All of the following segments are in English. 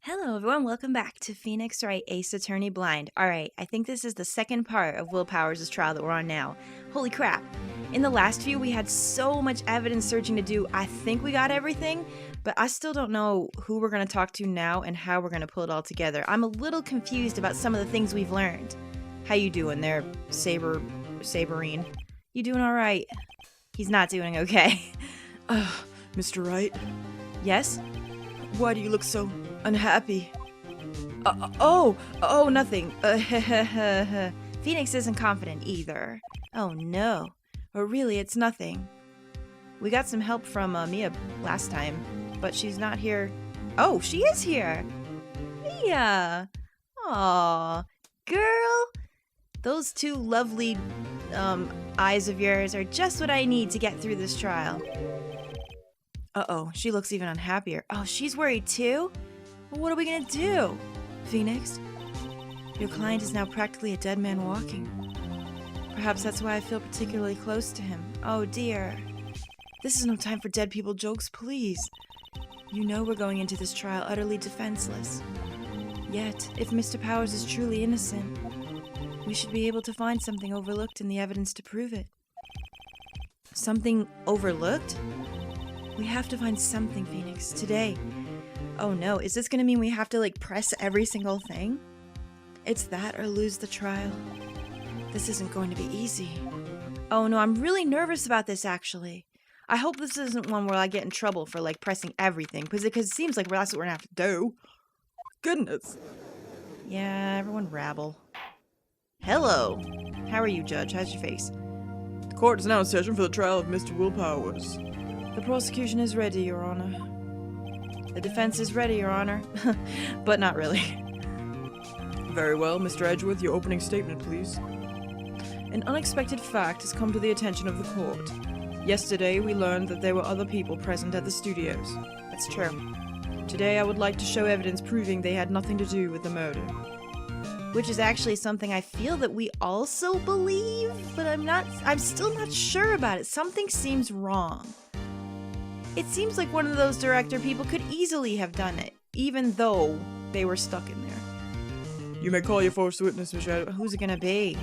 Hello, everyone. Welcome back to Phoenix Wright Ace Attorney Blind. Alright, I think this is the second part of Will Powers' trial that we're on now. Holy crap. In the last few, we had so much evidence searching to do. I think we got everything, but I still don't know who we're going to talk to now and how we're going to pull it all together. I'm a little confused about some of the things we've learned. How you doing there, Saberine? You doing alright? He's not doing okay. Mr. Wright, Yes? why do you look so unhappy? Nothing. Phoenix isn't confident either. Oh no. Or really, it's nothing. We got some help from Mia last time, but she's not here. Oh, she is here! Mia! Aw, girl! Those two lovely, eyes of yours are just what I need to get through this trial. Uh-oh, she looks even unhappier. Oh, she's worried too? Well, what are we gonna do? Phoenix, your client is now practically a dead man walking. Perhaps that's why I feel particularly close to him. Oh dear. This is no time for dead people jokes, please. You know we're going into this trial utterly defenseless. Yet, if Mr. Powers is truly innocent, we should be able to find something overlooked in the evidence to prove it. Something overlooked? We have to find something, Phoenix, today. Oh no, is this gonna mean we have to, press every single thing? It's that or lose the trial. This isn't going to be easy. Oh no, I'm really nervous about this, actually. I hope this isn't one where I get in trouble for, pressing everything, because it seems like that's what we're gonna have to do. Goodness. Yeah, everyone rabble. Hello. How are you, Judge? How's your face? The court is now in session for the trial of Mr. Will Powers. The prosecution is ready, Your Honor. The defense is ready, Your Honor. But not really. Very well, Mr. Edgeworth, your opening statement, please. An unexpected fact has come to the attention of the court. Yesterday, we learned that there were other people present at the studios. That's true. Today, I would like to show evidence proving they had nothing to do with the murder. Which is actually something I feel that we also believe, but I'm still not sure about it. Something seems wrong. It seems like one of those director people could easily have done it, even though they were stuck in there. You may call your first witness, Mr. Edgeworth. Who's it gonna be?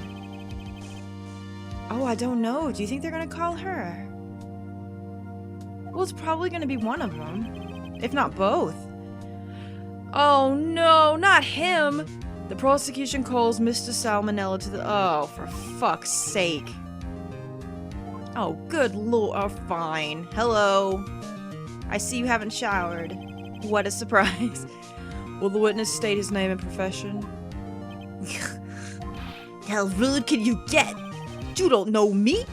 Oh, I don't know. Do you think they're gonna call her? Well, it's probably gonna be one of them, if not both. Oh no, not him! The prosecution calls Mr. Sal Manella to the— Oh, for fuck's sake. Oh, good lord. Oh, fine. Hello. I see you haven't showered. What a surprise. Will the witness state his name and profession? How rude can you get? You don't know me?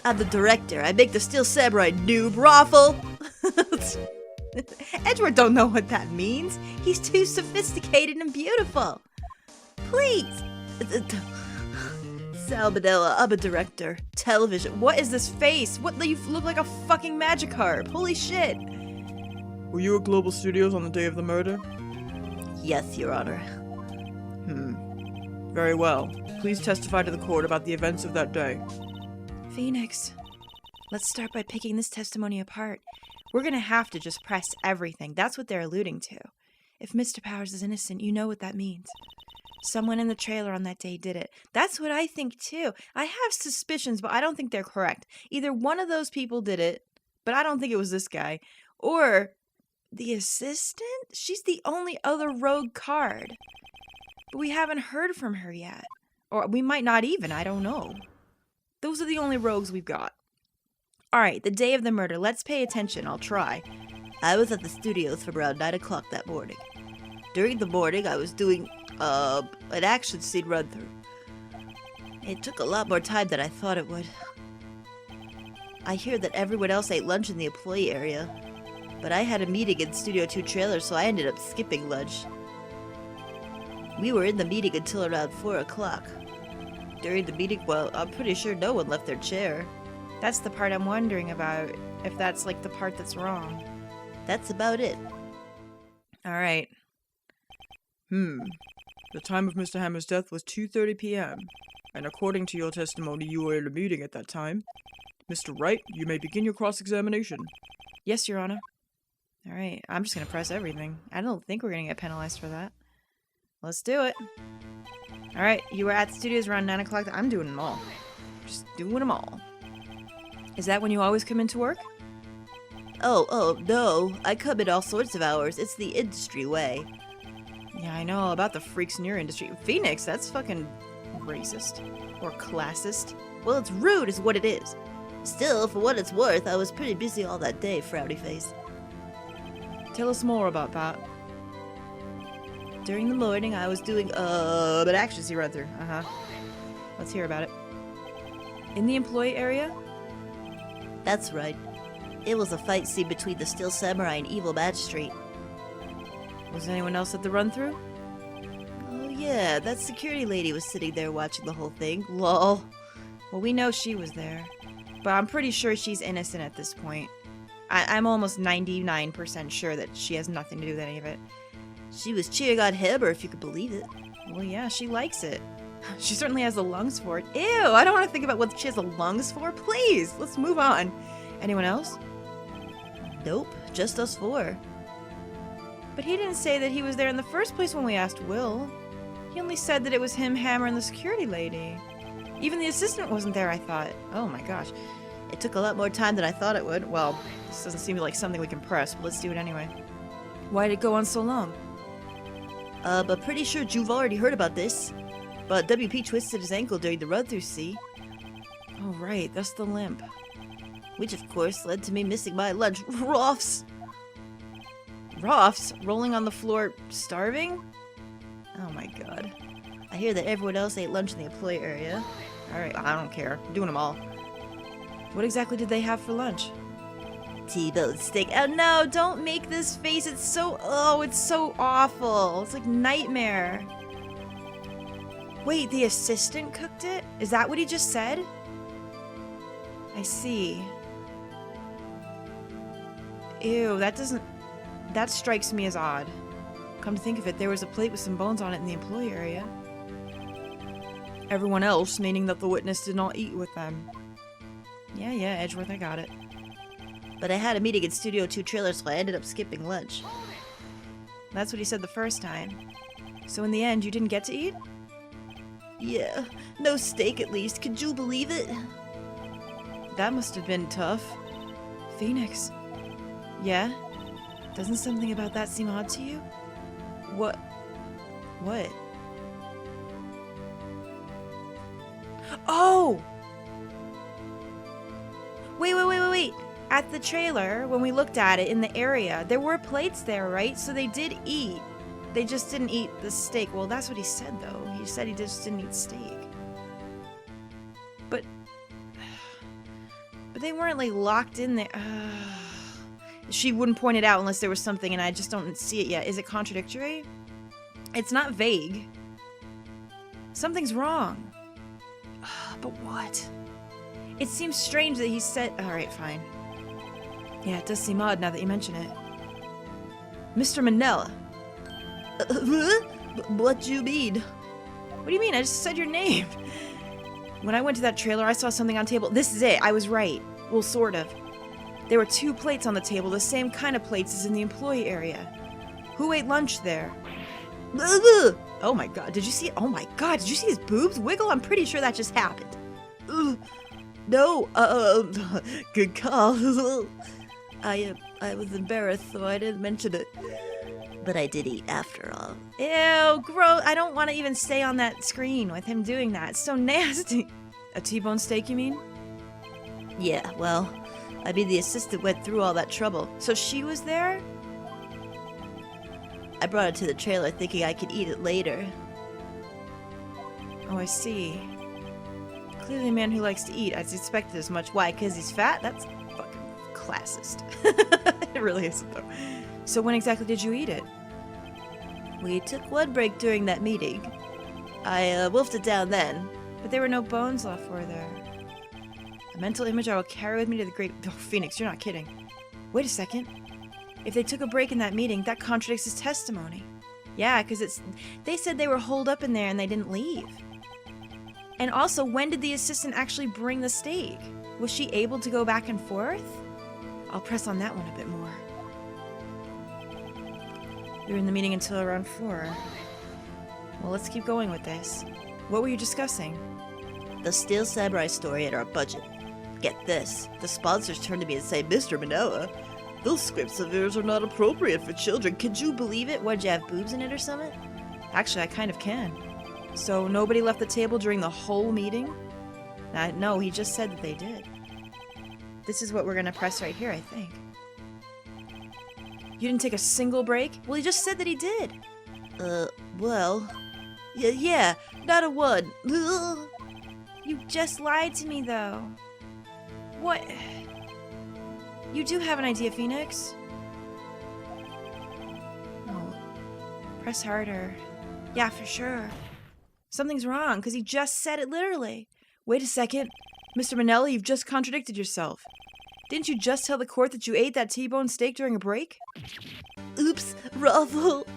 I'm the director. I make the steel samurai, noob raffle. Edward don't know what that means. He's too sophisticated and beautiful. Please. Sal Manella, I'm a director. Television. What is this face? What, you look like a fucking Magikarp. Holy shit. Were you at Global Studios on the day of the murder? Yes, Your Honor. Very well. Please testify to the court about the events of that day. Phoenix, let's start by picking this testimony apart. We're gonna have to just press everything. That's what they're alluding to. If Mr. Powers is innocent, you know what that means. Someone in the trailer on that day did it. That's what I think too. I have suspicions, but I don't think they're correct. Either one of those people did it, but I don't think it was this guy. Or the assistant? She's the only other rogue card. But we haven't heard from her yet. Or we might not even, I don't know. Those are the only rogues we've got. Alright, the day of the murder. Let's pay attention. I'll try. I was at the studios from around 9 o'clock that morning. During the morning, I was doing, an action scene run-through. It took a lot more time than I thought it would. I hear that everyone else ate lunch in the employee area, but I had a meeting in Studio 2 trailer, so I ended up skipping lunch. We were in the meeting until around 4 o'clock. During the meeting, well, I'm pretty sure no one left their chair. That's the part I'm wondering about, if that's, the part that's wrong. That's about it. Alright. The time of Mr. Hammer's death was 2:30 p.m., and according to your testimony, you were in a meeting at that time. Mr. Wright, you may begin your cross-examination. Yes, Your Honor. Alright, I'm just gonna press everything. I don't think we're gonna get penalized for that. Let's do it. Alright, you were at the studios around 9 o'clock. I'm doing them all. Just doing them all. Is that when you always come into work? Oh, no. I come in all sorts of hours. It's the industry way. Yeah, I know all about the freaks in your industry. Phoenix, that's fucking racist. Or classist. Well, it's rude is what it is. Still, for what it's worth, I was pretty busy all that day, frowny face. Tell us more about that. During the morning, I was doing, But actually, see right through. Uh-huh. Let's hear about it. In the employee area? That's right. It was a fight scene between the Steel Samurai and Evil Magistrate. Was anyone else at the run-through? Oh yeah, that security lady was sitting there watching the whole thing. Lol. Well, we know she was there. But I'm pretty sure she's innocent at this point. I'm almost 99% sure that she has nothing to do with any of it. She was cheering on Hammer, if you could believe it. Well, yeah, she likes it. She certainly has the lungs for it. Ew, I don't want to think about what she has the lungs for. Please, let's move on. Anyone else? Nope, just us four. But he didn't say that he was there in the first place when we asked Will. He only said that it was him, Hammer, and the security lady. Even the assistant wasn't there, I thought. Oh my gosh. It took a lot more time than I thought it would. Well, this doesn't seem like something we can press, but let's do it anyway. Why did it go on so long? But pretty sure you've already heard about this. But WP twisted his ankle during the run-through, see? Oh right, that's the limp. Which, of course, led to me missing my lunch. Roffs! Roffs? Rolling on the floor, starving? Oh my god. I hear that everyone else ate lunch in the employee area. Alright, I don't care. I'm doing them all. What exactly did they have for lunch? T-bone steak. Oh no, don't make this face. It's so awful. It's like nightmare. Wait, the assistant cooked it? Is that what he just said? I see. Ew, that strikes me as odd. Come to think of it, there was a plate with some bones on it in the employee area. Everyone else, meaning that the witness did not eat with them. Yeah, Edgeworth, I got it. But I had a meeting in Studio 2 trailer, so I ended up skipping lunch. That's what he said the first time. So in the end, you didn't get to eat? Yeah, no steak at least. Could you believe it? That must have been tough. Phoenix. Yeah? Doesn't something about that seem odd to you? What? What? Oh! Wait. At the trailer, when we looked at it in the area, there were plates there, right? So they did eat. They just didn't eat the steak. Well, that's what he said, though. He said he just didn't eat steak. But they weren't, like, locked in there. She wouldn't point it out unless there was something, and I just don't see it yet. Is it contradictory? It's not vague. Something's wrong. But what? It seems strange that he said... Alright, fine. Yeah, it does seem odd now that you mention it. Mr. Manella. What do you mean? What do you mean? I just said your name. When I went to that trailer, I saw something on table. This is it. I was right. Well, sort of. There were 2 plates on the table, the same kind of plates as in the employee area. Who ate lunch there? Oh my god, did you see it? Oh my god, did you see his boobs wiggle? I'm pretty sure that just happened. No, good call. I was embarrassed, so I didn't mention it. But I did eat after all. Ew, gross. I don't want to even stay on that screen with him doing that. It's so nasty. A T-bone steak, you mean? Yeah, well, I mean, the assistant went through all that trouble. So she was there? I brought it to the trailer thinking I could eat it later. Oh, I see. Clearly a man who likes to eat. I expected as much. Why? Because he's fat? That's fucking classist. It really isn't, though. So when exactly did you eat it? We took one break during that meeting. I wolfed it down then. But there were no bones left, were there? A mental image I will carry with me to the great... Oh, Phoenix, you're not kidding. Wait a second. If they took a break in that meeting, that contradicts his testimony. Yeah, because they said they were holed up in there and they didn't leave. And also, when did the assistant actually bring the steak? Was she able to go back and forth? I'll press on that one a bit more. We were in the meeting until around 4. Well, let's keep going with this. What were you discussing? The Steel Samurai story and our budget. Get this, the sponsors turned to me and say, Mr. Manella, those scripts of yours are not appropriate for children. Could you believe it? What'd you have, boobs in it or something? Actually, I kind of can. So nobody left the table during the whole meeting? No, he just said that they did. This is what we're gonna press right here, I think. You didn't take a single break? Well, he just said that he did. Well... Yeah, not a one. You just lied to me, though. What? You do have an idea, Phoenix? No. Press harder. Yeah, for sure. Something's wrong, because he just said it literally. Wait a second. Mr. Manella, you've just contradicted yourself. Didn't you just tell the court that you ate that T-bone steak during a break? Oops, Raffle.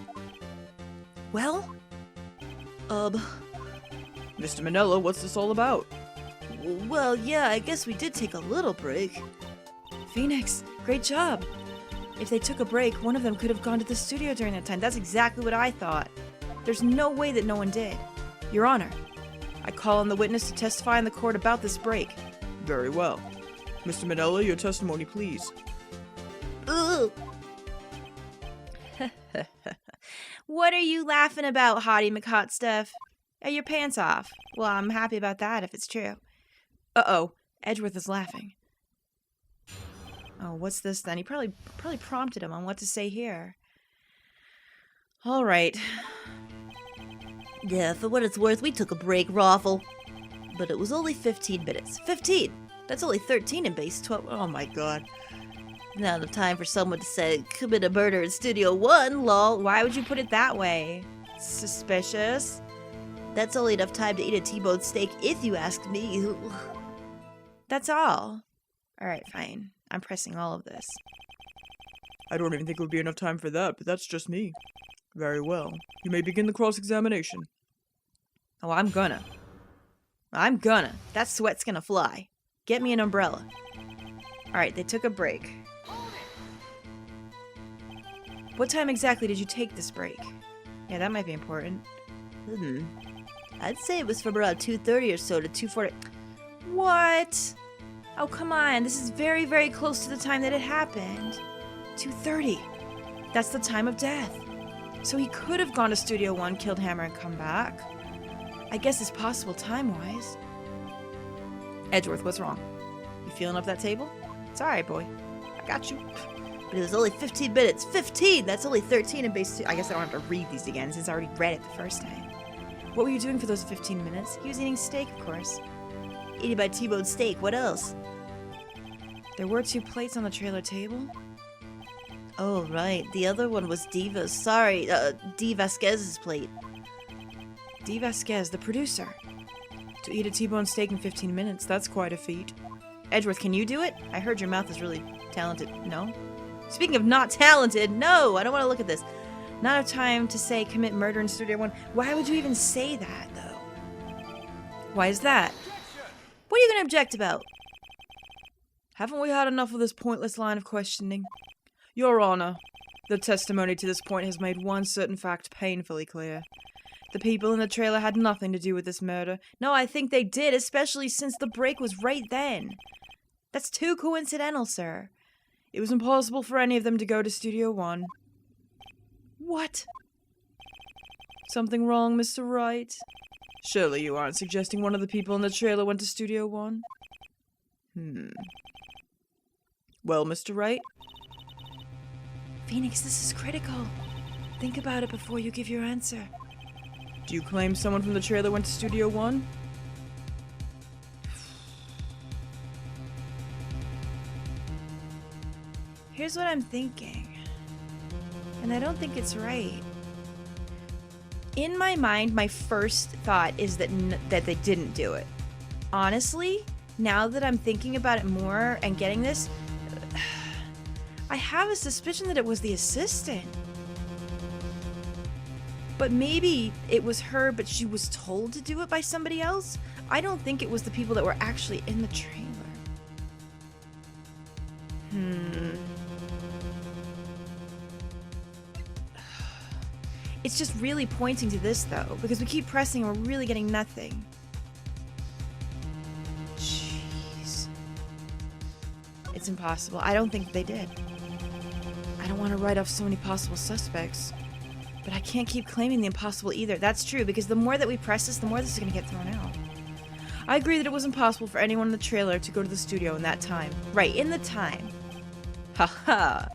Well? Mr. Manella, what's this all about? Well, yeah, I guess we did take a little break. Phoenix, great job. If they took a break, one of them could have gone to the studio during that time. That's exactly what I thought. There's no way that no one did. Your Honor, I call on the witness to testify in the court about this break. Very well. Mr. Manella, your testimony, please. Ugh. What are you laughing about, Hottie McHotstuff? Are your pants off? Well, I'm happy about that if it's true. Uh-oh, Edgeworth is laughing. Oh, what's this then? He probably prompted him on what to say here. All right. Yeah, for what it's worth, we took a break, Raffle. But it was only 15 minutes. 15! That's only 13 in base 12. Oh my god. Not enough time for someone to say, commit a murder in Studio 1, lol. Why would you put it that way? Suspicious? That's only enough time to eat a T-bone steak, if you ask me. That's all. Alright, fine. I'm pressing all of this. I don't even think it would be enough time for that, but that's just me. Very well. You may begin the cross-examination. Oh, I'm gonna. That sweat's gonna fly. Get me an umbrella. Alright, they took a break. What time exactly did you take this break? Yeah, that might be important. I'd say it was from around 2:30 or so to 2:40. What? Oh, come on. This is very, very close to the time that it happened. 2:30. That's the time of death. So he could have gone to Studio 1, killed Hammer, and come back. I guess it's possible time-wise. Edgeworth, what's wrong? You feeling up that table? It's alright, boy. I got you. But it was only 15 minutes. 15! That's only 13 in base 2. I guess I don't have to read these again since I already read it the first time. What were you doing for those 15 minutes? He was eating steak, of course. Eating my T-bone steak. What else? There were 2 plates on the trailer table. Oh, right. The other one was Diva's. Sorry, D. Vasquez's plate. D. Vasquez, the producer. To eat a T-bone steak in 15 minutes, that's quite a feat. Edgeworth, can you do it? I heard your mouth is really talented. No? Speaking of not talented, no! I don't want to look at this. Not enough time to say commit murder in Studio 1. Why would you even say that, though? Why is that? What are you going to object about? Haven't we had enough of this pointless line of questioning? Your Honor, the testimony to this point has made one certain fact painfully clear. The people in the trailer had nothing to do with this murder. No, I think they did, especially since the break was right then. That's too coincidental, sir. It was impossible for any of them to go to Studio 1. What? Something wrong, Mr. Wright? Surely you aren't suggesting one of the people in the trailer went to Studio 1? Well, Mr. Wright? Phoenix, this is critical. Think about it before you give your answer. Do you claim someone from the trailer went to Studio 1? Here's what I'm thinking. And I don't think it's right. In my mind, my first thought is that they didn't do it. Honestly, now that I'm thinking about it more and getting this, I have a suspicion that it was the assistant. But maybe it was her, but she was told to do it by somebody else? I don't think it was the people that were actually in the trailer. It's just really pointing to this, though, because we keep pressing and we're really getting nothing. Jeez. It's impossible. I don't think they did. I don't want to write off so many possible suspects. But I can't keep claiming the impossible either. That's true, because the more that we press this, the more this is going to get thrown out. I agree that it was impossible for anyone in the trailer to go to the studio in that time. Right, in the time. Haha!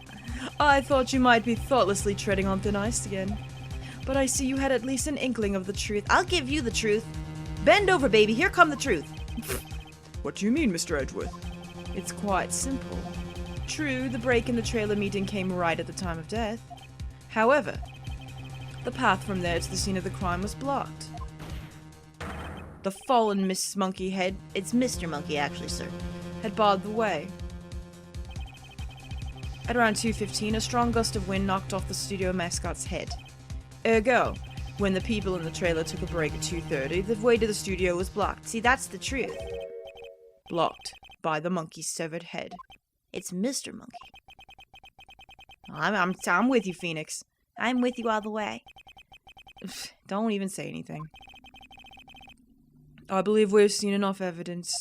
I thought you might be thoughtlessly treading on thin ice again. But I see you had at least an inkling of the truth. I'll give you the truth. Bend over, baby. Here come the truth. What do you mean, Mr. Edgeworth? It's quite simple. True, the break in the trailer meeting came right at the time of death. However, the path from there to the scene of the crime was blocked. The fallen Miss Monkey Head, It's Mr. Monkey, actually, sir. had barred the way. At around 2:15, a strong gust of wind knocked off the studio mascot's head. Ergo, when the people in the trailer took a break at 2:30, the way to the studio was blocked. See, that's the truth. Blocked by the monkey's severed head. It's Mr. Monkey. I'm with you, Phoenix. I'm with you all the way. Don't even say anything. I believe we've seen enough evidence.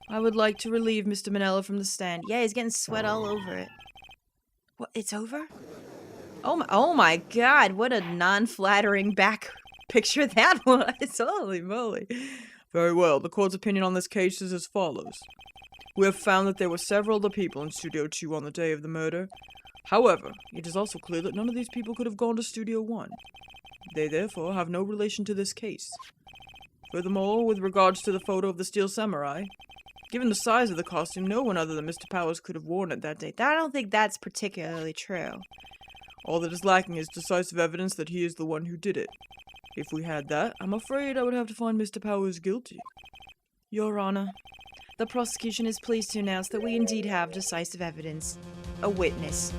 I would like to relieve Mr. Manella from the stand. Yeah, he's getting sweat all over it. What, it's over? Oh my god, what a non-flattering back picture that was. Holy moly. Very well, the court's opinion on this case is as follows. We have found that there were several other people in Studio 2 on the day of the murder. However, it is also clear that none of these people could have gone to Studio 1. They therefore have no relation to this case. Furthermore, with regards to the photo of the Steel Samurai, given the size of the costume, no one other than Mr. Powers could have worn it that day. I don't think that's particularly true. All that is lacking is decisive evidence that he is the one who did it. If we had that, I'm afraid I would have to find Mr. Powers guilty. Your Honor, the prosecution is pleased to announce that we indeed have decisive evidence. A witness.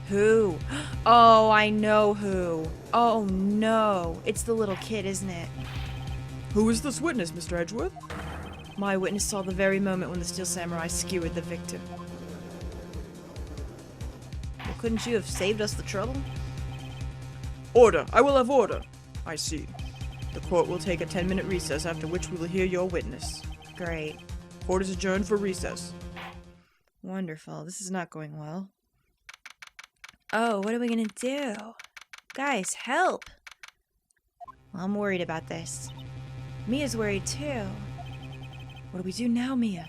Who? Oh, I know who. Oh no. It's the little kid, isn't it? Who is this witness, Mr. Edgeworth? My witness saw the very moment when the Steel Samurai skewered the victim. Well, couldn't you have saved us the trouble? Order! I will have order! I see. The court will take a 10-minute recess, after which we will hear your witness. Great. Court is adjourned for recess. Wonderful. This is not going well. Oh, what are we gonna do? Guys, help! Well, I'm worried about this. Mia's worried too. What do we do now, Mia?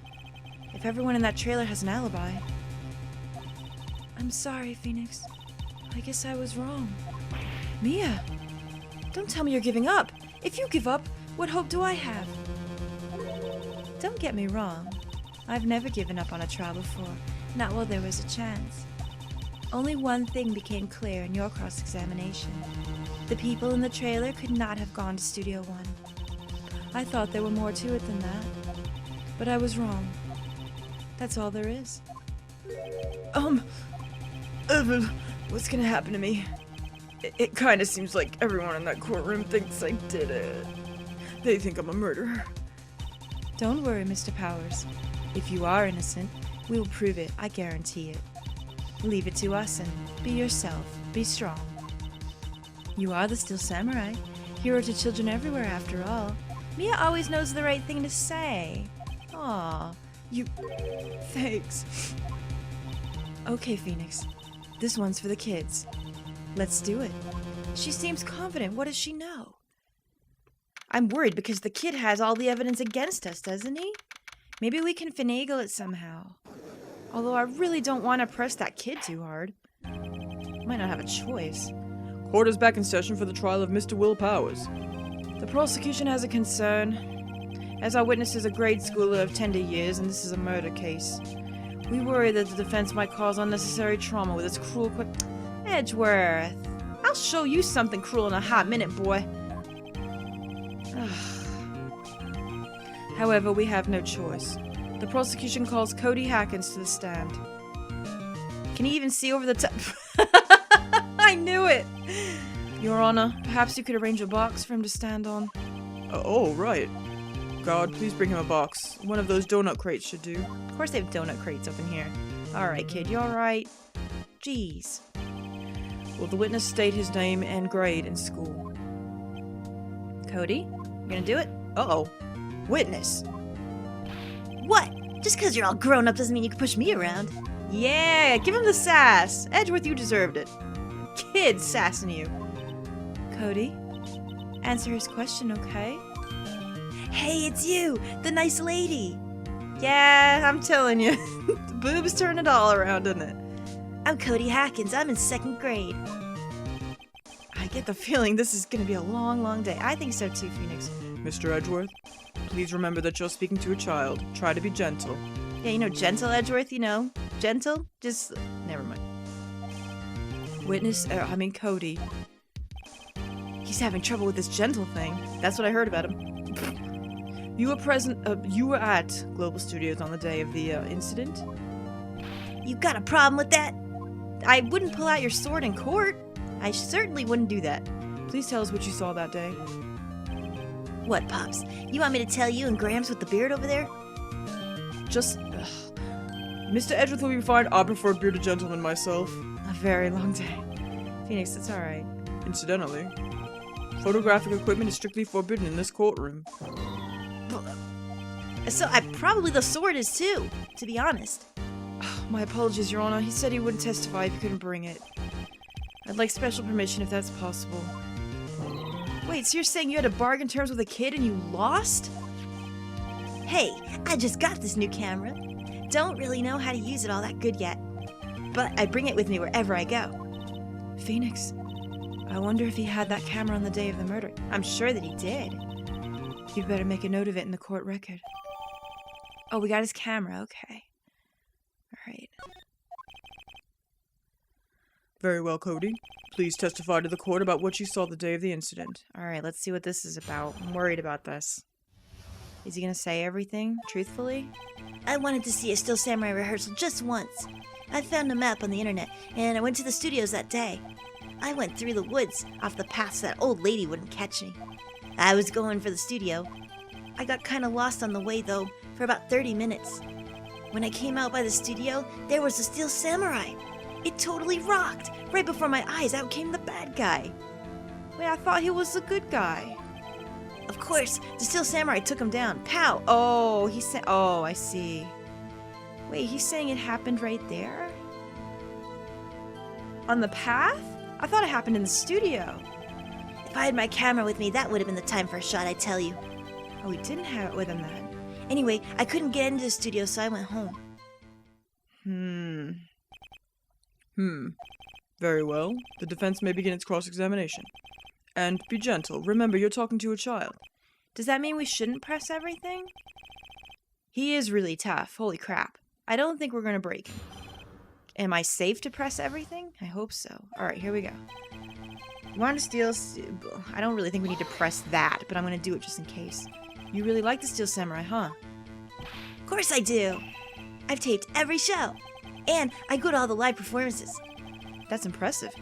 If everyone in that trailer has an alibi. I'm sorry, Phoenix. I guess I was wrong. Mia! Don't tell me you're giving up! If you give up, what hope do I have? Don't get me wrong. I've never given up on a trial before, not while there was a chance. Only one thing became clear in your cross-examination. The people in the trailer could not have gone to Studio 1. I thought there were more to it than that. But I was wrong. That's all there is. Evan, what's gonna happen to me? It kinda seems like everyone in that courtroom thinks I did it. They think I'm a murderer. Don't worry, Mr. Powers. If you are innocent, we will prove it, I guarantee it. Leave it to us and be yourself. Be strong. You are the Steel Samurai. Hero to children everywhere, after all. Mia always knows the right thing to say. Aw, you... Thanks. Okay, Phoenix. This one's for the kids. Let's do it. She seems confident. What does she know? I'm worried because the kid has all the evidence against us, doesn't he? Maybe we can finagle it somehow. Although I really don't want to press that kid too hard. Might not have a choice. Court is back in session for the trial of Mr. Will Powers. The prosecution has a concern. As our witness is a grade schooler of tender years and this is a murder case, we worry that the defense might cause unnecessary trauma with its cruel quick... Edgeworth, I'll show you something cruel in a hot minute, boy. However, we have no choice. The prosecution calls Cody Hawkins to the stand. Can he even see over the top? I knew it! Your Honor, perhaps you could arrange a box for him to stand on. Oh, right. God, please bring him a box. One of those donut crates should do. Of course they have donut crates up in here. Alright, kid, you alright? Jeez. Will the witness state his name and grade in school? Cody, you gonna do it? Uh-oh. Witness. What? Just because you're all grown up doesn't mean you can push me around. Yeah, give him the sass. Edgeworth, you deserved it. Kid sassing you. Cody, answer his question, okay? Hey, it's you, the nice lady. Yeah, I'm telling you. The boobs turn it all around, doesn't it? I'm Cody Hawkins. I'm in 2nd grade. I get the feeling this is gonna be a long, long day. I think so too, Phoenix. Mr. Edgeworth, please remember that you're speaking to a child. Try to be gentle. Yeah, gentle Edgeworth, gentle? Just, never mind. Cody. He's having trouble with this gentle thing. That's what I heard about him. You were at Global Studios on the day of the incident? You got a problem with that? I wouldn't pull out your sword in court. I certainly wouldn't do that. Please tell us what you saw that day. What, Pops? You want me to tell you and Grams with the beard over there? Just... Mr. Edgeworth will be fine. I prefer a bearded gentleman myself. A very long day. Phoenix, it's alright. Incidentally, photographic equipment is strictly forbidden in this courtroom. So probably the sword is too, to be honest. My apologies, Your Honor. He said he wouldn't testify if he couldn't bring it. I'd like special permission if that's possible. Wait, so you're saying you had to bargain terms with a kid and you lost? Hey, I just got this new camera. Don't really know how to use it all that good yet. But I bring it with me wherever I go. Phoenix, I wonder if he had that camera on the day of the murder. I'm sure that he did. You better make a note of it in the court record. Oh, we got his camera, okay. Alright. Very well, Cody. Please testify to the court about what you saw the day of the incident. Alright, let's see what this is about. I'm worried about this. Is he gonna say everything, truthfully? I wanted to see a Still Samurai rehearsal just once. I found a map on the internet, and I went to the studios that day. I went through the woods, off the path so that old lady wouldn't catch me. I was going for the studio. I got kinda lost on the way, though, for about 30 minutes. When I came out by the studio, there was a Steel Samurai. It totally rocked. Right before my eyes, out came the bad guy. Wait, I thought he was the good guy. Of course, the Steel Samurai took him down. Pow! Oh, he said. Oh, I see. Wait, he's saying it happened right there? On the path? I thought it happened in the studio. If I had my camera with me, that would have been the time for a shot, I tell you. Oh, he didn't have it with him then. Anyway, I couldn't get into the studio, so I went home. Very well. The defense may begin its cross-examination. And be gentle. Remember, you're talking to a child. Does that mean we shouldn't press everything? He is really tough. Holy crap. I don't think we're gonna break him. Am I safe to press everything? I hope so. Alright, here we go. You want to steal... I don't really think we need to press that, but I'm gonna do it just in case. You really like the Steel Samurai, huh? Of course I do. I've taped every show. And I go to all the live performances. That's impressive.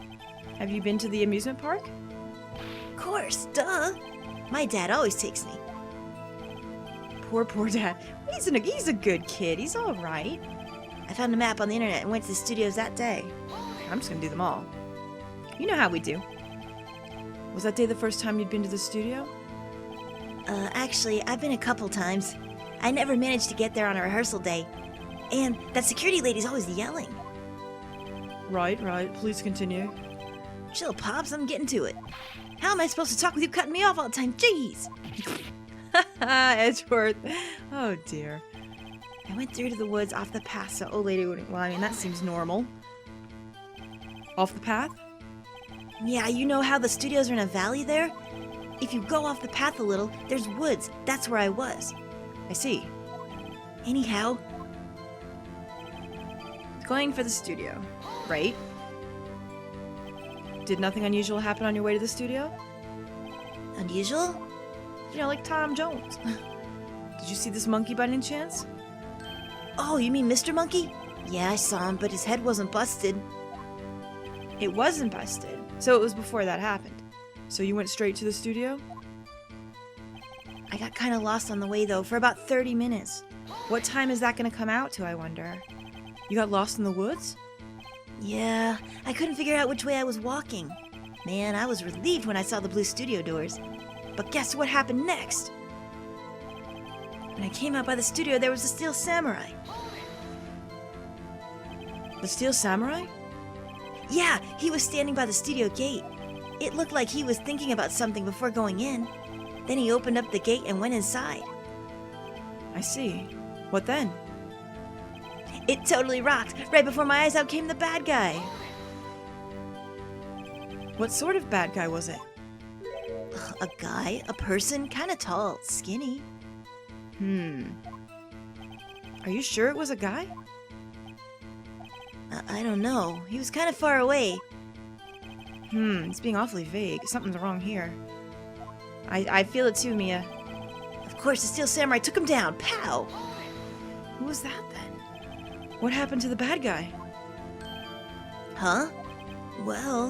Have you been to the amusement park? Of course, duh. My dad always takes me. Poor dad. He's a good kid. He's alright. I found a map on the internet and went to the studios that day. I'm just gonna do them all. You know how we do. Was that day the first time you'd been to the studio? Actually, I've been a couple times. I never managed to get there on a rehearsal day. And that security lady's always yelling. Right. Please continue. Chill, Pops, I'm getting to it. How am I supposed to talk with you cutting me off all the time? Jeez! Edgeworth. Oh, dear. I went through to the woods off the path so old lady wouldn't... Well, I mean, that seems normal. Off the path? Yeah, you know how the studios are in a valley there? If you go off the path a little, there's woods. That's where I was. I see. Anyhow... Going for the studio, right? Did nothing unusual happen on your way to the studio? Unusual? You know, like Tom Jones. Did you see this monkey by any chance? Oh, you mean Mr. Monkey? Yeah, I saw him, but his head wasn't busted. It wasn't busted. So it was before that happened. So you went straight to the studio? I got kind of lost on the way, though, for about 30 minutes. What time is that going to come out to, I wonder? You got lost in the woods? Yeah, I couldn't figure out which way I was walking. Man, I was relieved when I saw the blue studio doors. But guess what happened next? When I came out by the studio, there was a steel samurai. The Steel Samurai? Yeah, he was standing by the studio gate. It looked like he was thinking about something before going in. Then he opened up the gate and went inside. I see. What then? It totally rocked. Right before my eyes out came the bad guy. What sort of bad guy was it? A guy, a person, kind of tall, skinny. Are you sure it was a guy? I don't know. He was kind of far away. It's being awfully vague. Something's wrong here. I feel it too, Mia. Of course, the steel samurai took him down. Pow! Who was that then? What happened to the bad guy? Huh? Well,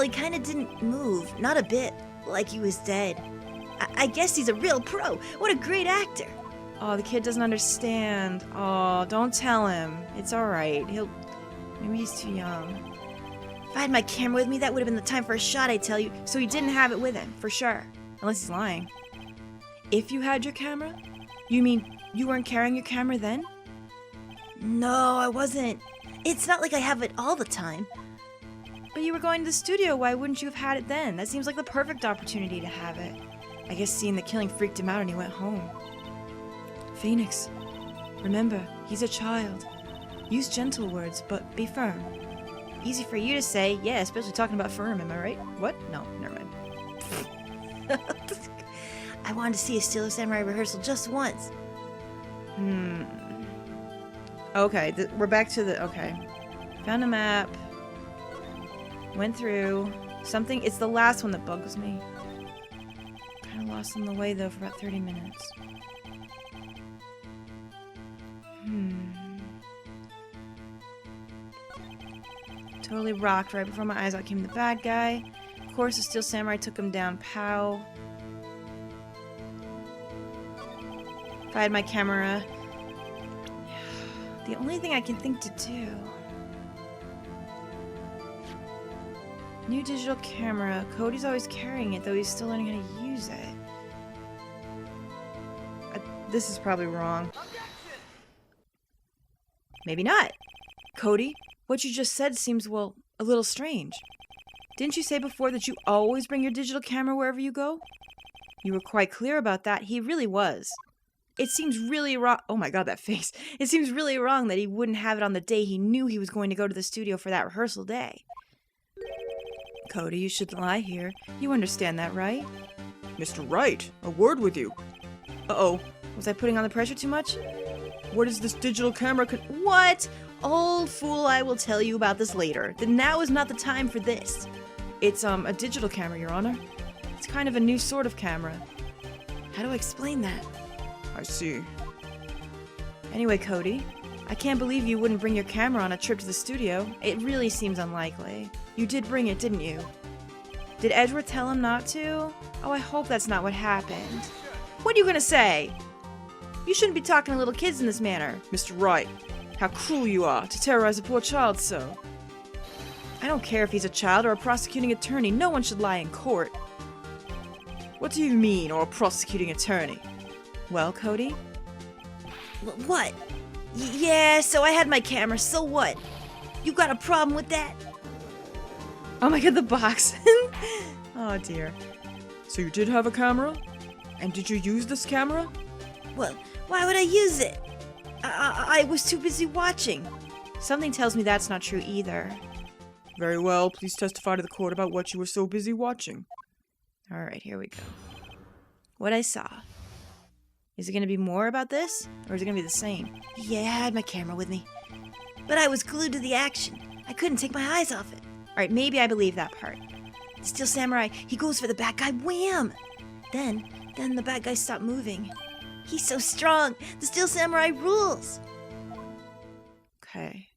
he kind of didn't move. Not a bit. Like he was dead. I guess he's a real pro. What a great actor. Oh, the kid doesn't understand. Oh, don't tell him. It's alright. Maybe he's too young. If I had my camera with me, that would have been the time for a shot, I tell you. So he didn't have it with him, for sure. Unless he's lying. If you had your camera? You mean you weren't carrying your camera then? No, I wasn't. It's not like I have it all the time. But you were going to the studio. Why wouldn't you have had it then? That seems like the perfect opportunity to have it. I guess seeing the killing freaked him out and he went home. Phoenix, remember, he's a child. Use gentle words, but be firm. Easy for you to say, Yeah, especially talking about firm, am I right? What? No, never mind. I wanted to see a Steel Samurai rehearsal just once. Okay, we're back to the... Okay. Found a map. Went through. Something... It's the last one that bugs me. Kind of lost on the way, though, for about 30 minutes. Totally rocked. Right before my eyes out came the bad guy. Of course, the Steel Samurai took him down. Pow. If I had my camera... The only thing I can think to do... New digital camera. Cody's always carrying it, though he's still learning how to use it. This is probably wrong. Maybe not. Cody, what you just said seems, well, a little strange. Didn't you say before that you always bring your digital camera wherever you go? You were quite clear about that. He really was. It seems really wrong. Oh my god, that face. It seems really wrong that he wouldn't have it on the day he knew he was going to go to the studio for that rehearsal day. Cody, you shouldn't lie here. You understand that, right? Mr. Wright, a word with you. Uh-oh. Was I putting on the pressure too much? What is this digital camera What? Old fool, I will tell you about this later. Then now is not the time for this. It's, a digital camera, Your Honor. It's kind of a new sort of camera. How do I explain that? I see. Anyway, Cody, I can't believe you wouldn't bring your camera on a trip to the studio. It really seems unlikely. You did bring it, didn't you? Did Edgeworth tell him not to? Oh, I hope that's not what happened. What are you gonna say? You shouldn't be talking to little kids in this manner. Mr. Wright, how cruel you are to terrorize a poor child so. I don't care if he's a child or a prosecuting attorney. No one should lie in court. What do you mean, or a prosecuting attorney? Well, Cody? What? Yeah, so I had my camera, so what? You got a problem with that? Oh my god, the box. Oh dear. So you did have a camera? And did you use this camera? Well, why would I use it? I was too busy watching. Something tells me that's not true either. Very well, please testify to the court about what you were so busy watching. Alright, here we go. What I saw. Is it going to be more about this? Or is it going to be the same? Yeah, I had my camera with me. But I was glued to the action. I couldn't take my eyes off it. Alright, maybe I believe that part. The Steel Samurai, he goes for the bad guy, wham! Then the bad guy stopped moving. He's so strong. The Steel Samurai rules. Okay.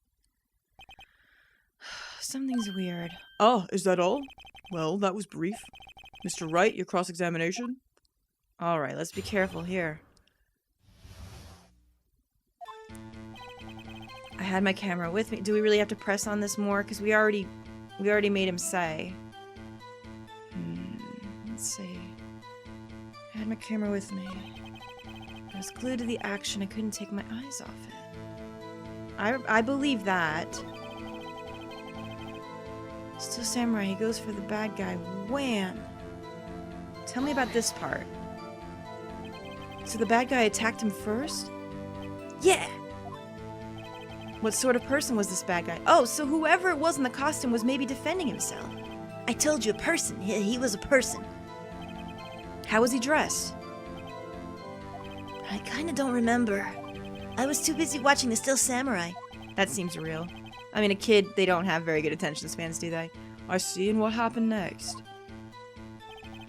Something's weird. Oh, is that all? Well, that was brief. Mr. Wright, your cross-examination? Alright, let's be careful here. I had my camera with me. Do we really have to press on this more? Because we already made him say. Let's see. I had my camera with me. I was glued to the action. I couldn't take my eyes off it. I believe that. Still Samurai. He goes for the bad guy. Wham! Tell me about this part. So the bad guy attacked him first? Yeah. What sort of person was this bad guy? Oh, so whoever it was in the costume was maybe defending himself. I told you, a person. He was a person. How was he dressed? I kinda don't remember. I was too busy watching The Still Samurai. That seems real. I mean, a kid, they don't have very good attention spans, do they? I see, and what happened next?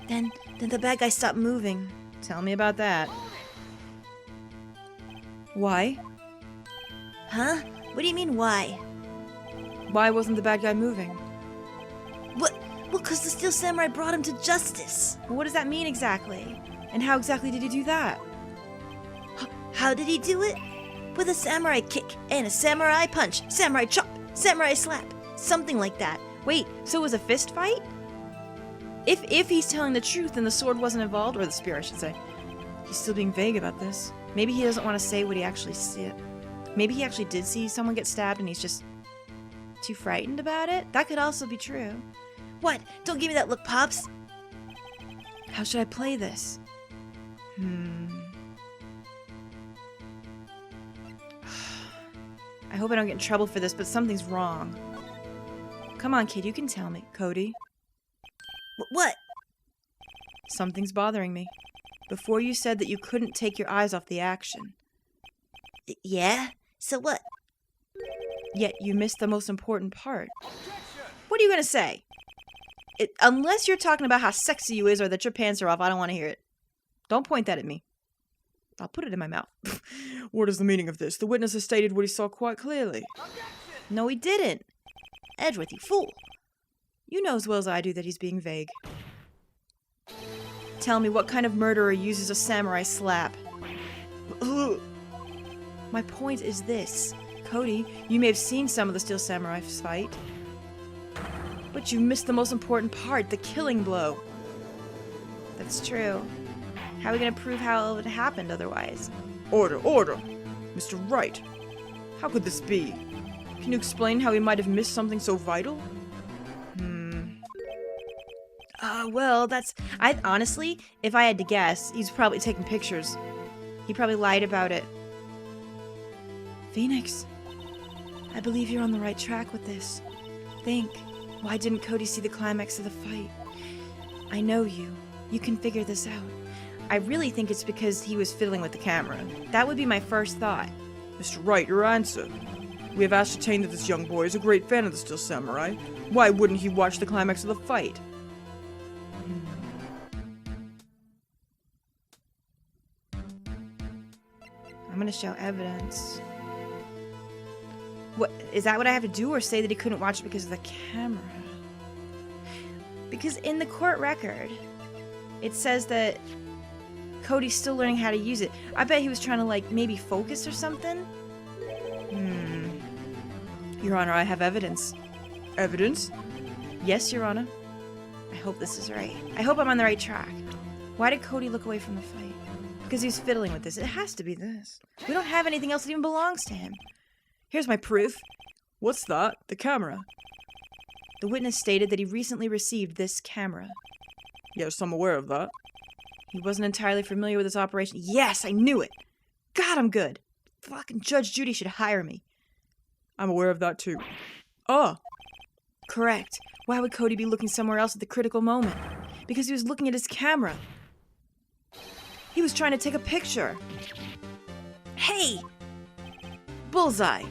Then the bad guy stopped moving. Tell me about that. Why? Huh? What do you mean, why? Why wasn't the bad guy moving? What? Well, 'cause the Still Samurai brought him to justice. Well, what does that mean exactly? And how exactly did he do that? How did he do it? With a samurai kick and a samurai punch, samurai chop, samurai slap, something like that. Wait, so it was a fist fight? If he's telling the truth, then the sword wasn't involved, or the spear, I should say. He's still being vague about this. Maybe he doesn't want to say what he actually see. Maybe he actually did see someone get stabbed and he's just too frightened about it? That could also be true. What? Don't give me that look, Pops. How should I play this? I hope I don't get in trouble for this, but something's wrong. Come on, kid, you can tell me. Cody, What? something's bothering me. Before you said that you couldn't take your eyes off the action. Yeah? So what? Yet you missed the most important part. What are you going to say? Unless you're talking about how sexy you is or that your pants are off, I don't want to hear it. Don't point that at me. I'll put it in my mouth. What is the meaning of this? The witness has stated what he saw quite clearly. No, he didn't. Edgeworth, you fool. You know as well as I do that he's being vague. Tell me, what kind of murderer uses a samurai slap? My point is this. Cody, you may have seen some of the Steel Samurai's fight, but you missed the most important part, the killing blow. That's true. How are we going to prove how it happened otherwise? Order, order! Mr. Wright, how could this be? Can you explain how he might have missed something so vital? Well, honestly, if I had to guess, he's probably taking pictures. He probably lied about it. Phoenix, I believe you're on the right track with this. Think, why didn't Cody see the climax of the fight? I know you. You can figure this out. I really think it's because he was fiddling with the camera. That would be my first thought. Mr. Wright, your answer. We have ascertained that this young boy is a great fan of the Steel Samurai. Why wouldn't he watch the climax of the fight? I'm gonna show evidence. What, is that what I have to do, or say that he couldn't watch it because of the camera? Because in the court record, it says that Cody's still learning how to use it. I bet he was trying to, like, maybe focus or something? Your Honor, I have evidence. Evidence? Yes, Your Honor. I hope this is right. I hope I'm on the right track. Why did Cody look away from the fight? Because he was fiddling with this. It has to be this. We don't have anything else that even belongs to him. Here's my proof. What's that? The camera? The witness stated that he recently received this camera. Yes, I'm aware of that. He wasn't entirely familiar with this operation. Yes, I knew it! God, I'm good. Fucking Judge Judy should hire me. I'm aware of that too. Ah! Correct. Why would Cody be looking somewhere else at the critical moment? Because he was looking at his camera. He was trying to take a picture. Hey! Bullseye.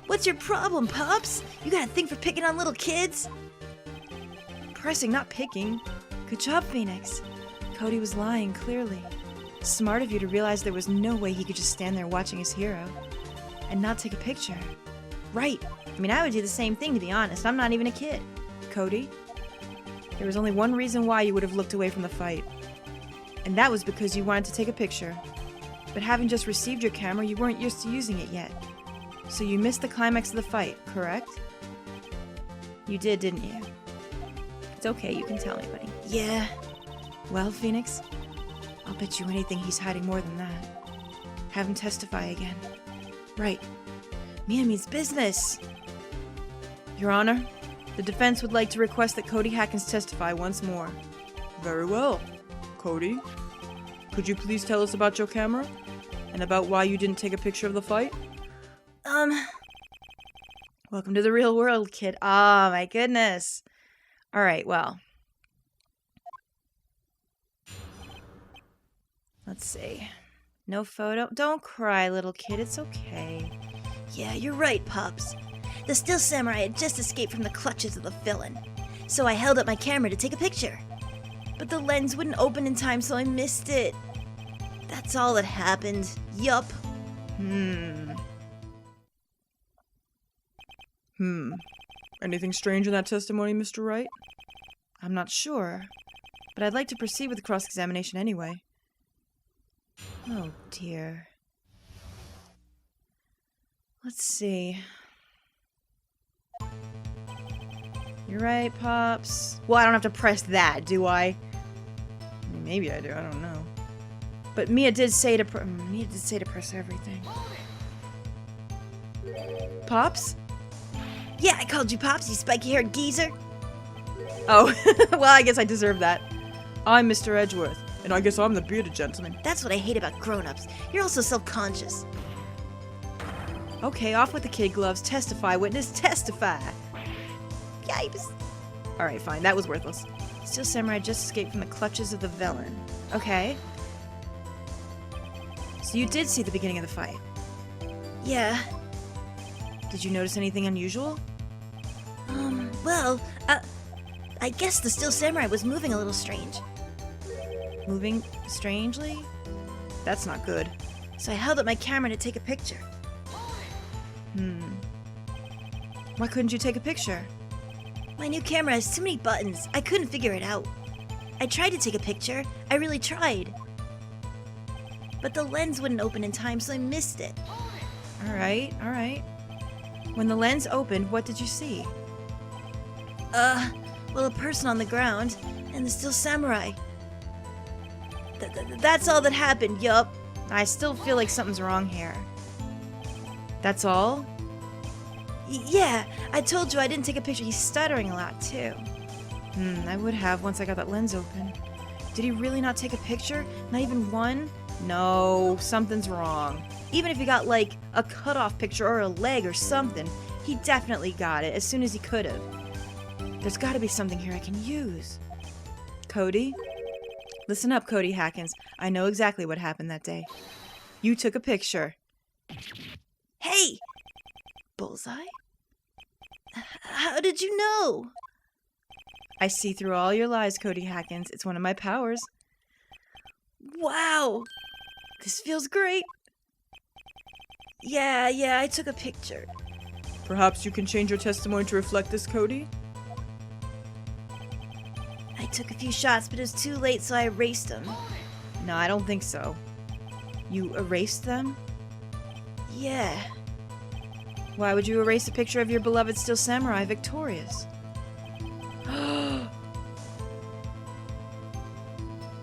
What's your problem, Pops? You got a thing for picking on little kids? Pressing, not picking. Good job, Phoenix. Cody was lying, clearly. Smart of you to realize there was no way he could just stand there watching his hero and not take a picture. Right. I mean, I would do the same thing, to be honest. I'm not even a kid. Cody, there was only one reason why you would have looked away from the fight. And that was because you wanted to take a picture. But having just received your camera, you weren't used to using it yet. So you missed the climax of the fight, correct? You did, didn't you? It's okay, you can tell me, buddy. Yeah. Well, Phoenix, I'll bet you anything he's hiding more than that. Have him testify again. Right. Mia means business. Your Honor, the defense would like to request that Cody Hawkins testify once more. Very well. Cody, could you please tell us about your camera? And about why you didn't take a picture of the fight? Welcome to the real world, kid. Oh, my goodness. All right, well. Let's see. No photo. Don't cry, little kid. It's okay. Yeah, you're right, Pops. The Still Samurai had just escaped from the clutches of the villain. So I held up my camera to take a picture. But the lens wouldn't open in time, so I missed it. That's all that happened. Yup. Anything strange in that testimony, Mr. Wright? I'm not sure, but I'd like to proceed with the cross-examination anyway. Oh, dear. Let's see. You're right, Pops. Well, I don't have to press that, do I? I mean, maybe I do, I don't know. But Mia did say to press everything. Pops? Yeah, I called you Pops, you spiky-haired geezer. Oh, well, I guess I deserve that. I'm Mr. Edgeworth, and I guess I'm the bearded gentleman. That's what I hate about grown-ups. You're also self-conscious. Okay, off with the kid gloves. Testify, witness, testify. Yipes. Alright, fine. That was worthless. Steel Samurai just escaped from the clutches of the villain. Okay. So you did see the beginning of the fight. Yeah. Did you notice anything unusual? Well, I guess the Still Samurai was moving a little strange. Moving strangely? That's not good. So I held up my camera to take a picture. Why couldn't you take a picture? My new camera has too many buttons. I couldn't figure it out. I tried to take a picture. I really tried. But the lens wouldn't open in time, so I missed it. Alright, alright. When the lens opened, what did you see? Well, a person on the ground, and the Still Samurai. That's all that happened, yup. I still feel like something's wrong here. That's all? Yeah, I told you I didn't take a picture. He's stuttering a lot, too. I would have once I got that lens open. Did he really not take a picture? Not even one? No, something's wrong. Even if he got, like, a cut-off picture or a leg or something, he definitely got it as soon as he could have. There's got to be something here I can use. Cody? Listen up, Cody Hawkins. I know exactly what happened that day. You took a picture. Hey! Bullseye? How did you know? I see through all your lies, Cody Hawkins. It's one of my powers. Wow! This feels great. Yeah, I took a picture. Perhaps you can change your testimony to reflect this, Cody? I took a few shots, but it was too late, so I erased them. No, I don't think so. You erased them? Yeah. Why would you erase a picture of your beloved Steel Samurai victorious?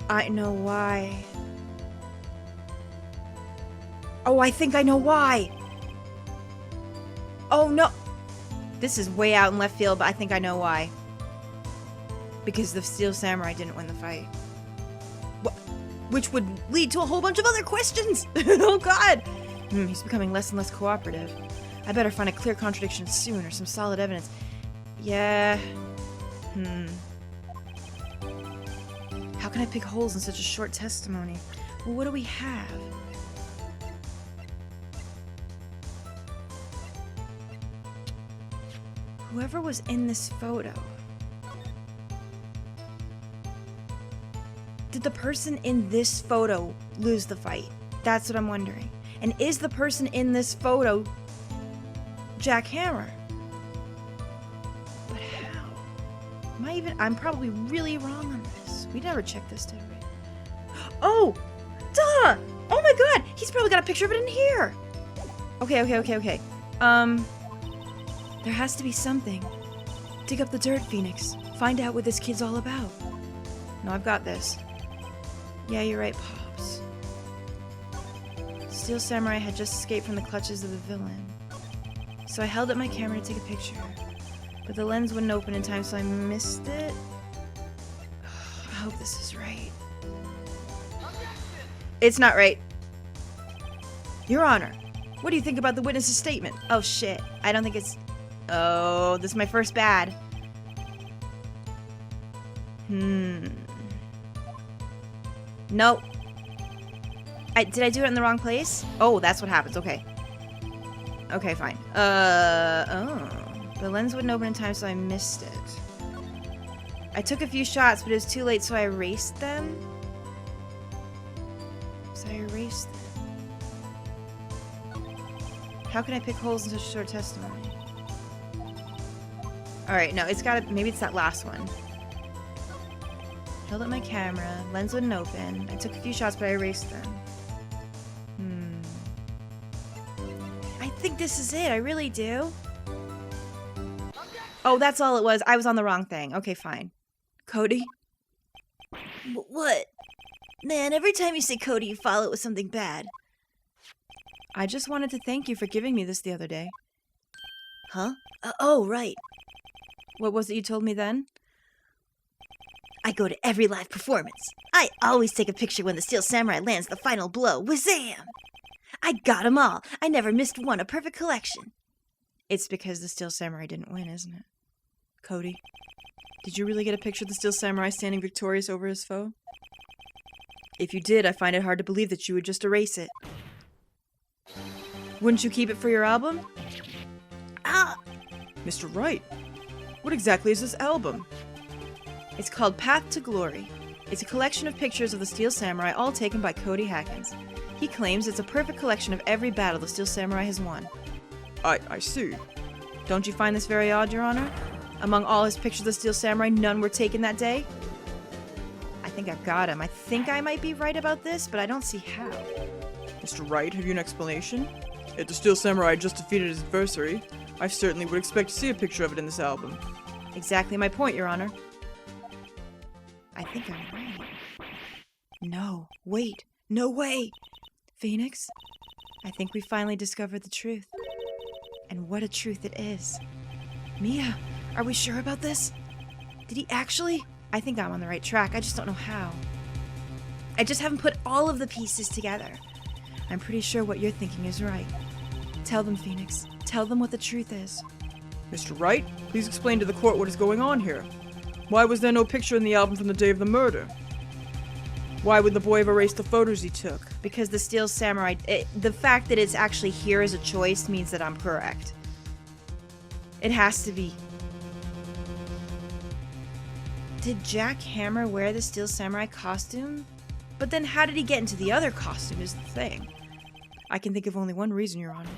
I know why. Oh, I think I know why. Oh, no. This is way out in left field, but I think I know why. Because the Steel Samurai didn't win the fight. Which would lead to a whole bunch of other questions. Oh, God. He's becoming less and less cooperative. I better find a clear contradiction soon or some solid evidence. Yeah. How can I pick holes in such a short testimony? Well, what do we have? Whoever was in this photo. Did the person in this photo lose the fight? That's what I'm wondering. And is the person in this photo Jack Hammer? But how? I'm probably really wrong on this. We never checked this, did we? Oh! Duh! Oh my god! He's probably got a picture of it in here! Okay. There has to be something. Dig up the dirt, Phoenix. Find out what this kid's all about. No, I've got this. Yeah, you're right, Pops. Steel Samurai had just escaped from the clutches of the villain. So I held up my camera to take a picture. But the lens wouldn't open in time, so I missed it. I hope this is right. It's not right. Your Honor, what do you think about the witness's statement? Oh shit, I don't think it's... Oh, this is my first bad. Nope. Did I do it in the wrong place? Oh, that's what happens, okay. Okay, fine. Oh. The lens wouldn't open in time, so I missed it. I took a few shots, but it was too late, so I erased them. How can I pick holes in such a short testimony? Alright, no, it's gotta... Maybe it's that last one. Held up my camera. Lens wouldn't open. I took a few shots, but I erased them. I think this is it. I really do. Oh, that's all it was. I was on the wrong thing. Okay, fine. Cody? What? Man, every time you say Cody, you follow it with something bad. I just wanted to thank you for giving me this the other day. Huh? Oh, right. What was it you told me then? I go to every live performance. I always take a picture when the Steel Samurai lands the final blow. Wazam! I got 'em all. I never missed one. A perfect collection. It's because the Steel Samurai didn't win, isn't it? Cody, did you really get a picture of the Steel Samurai standing victorious over his foe? If you did, I find it hard to believe that you would just erase it. Wouldn't you keep it for your album? Mr. Wright, what exactly is this album? It's called Path to Glory. It's a collection of pictures of the Steel Samurai, all taken by Cody Hawkins. He claims it's a perfect collection of every battle the Steel Samurai has won. I see. Don't you find this very odd, Your Honor? Among all his pictures of the Steel Samurai, none were taken that day? I think I've got him. I think I might be right about this, but I don't see how. Mr. Wright, have you an explanation? If the Steel Samurai just defeated his adversary, I certainly would expect to see a picture of it in this album. Exactly my point, Your Honor. I think I'm right. No, wait, no way! Phoenix, I think we finally discovered the truth. And what a truth it is. Mia, are we sure about this? Did he actually? I think I'm on the right track, I just don't know how. I just haven't put all of the pieces together. I'm pretty sure what you're thinking is right. Tell them, Phoenix. Tell them what the truth is. Mr. Wright, please explain to the court what is going on here. Why was there no picture in the album from the day of the murder? Why would the boy have erased the photos he took? Because the Steel Samurai... the fact that it's actually here as a choice means that I'm correct. It has to be. Did Jack Hammer wear the Steel Samurai costume? But then how did he get into the other costume is the thing. I can think of only one reason, Your Honor.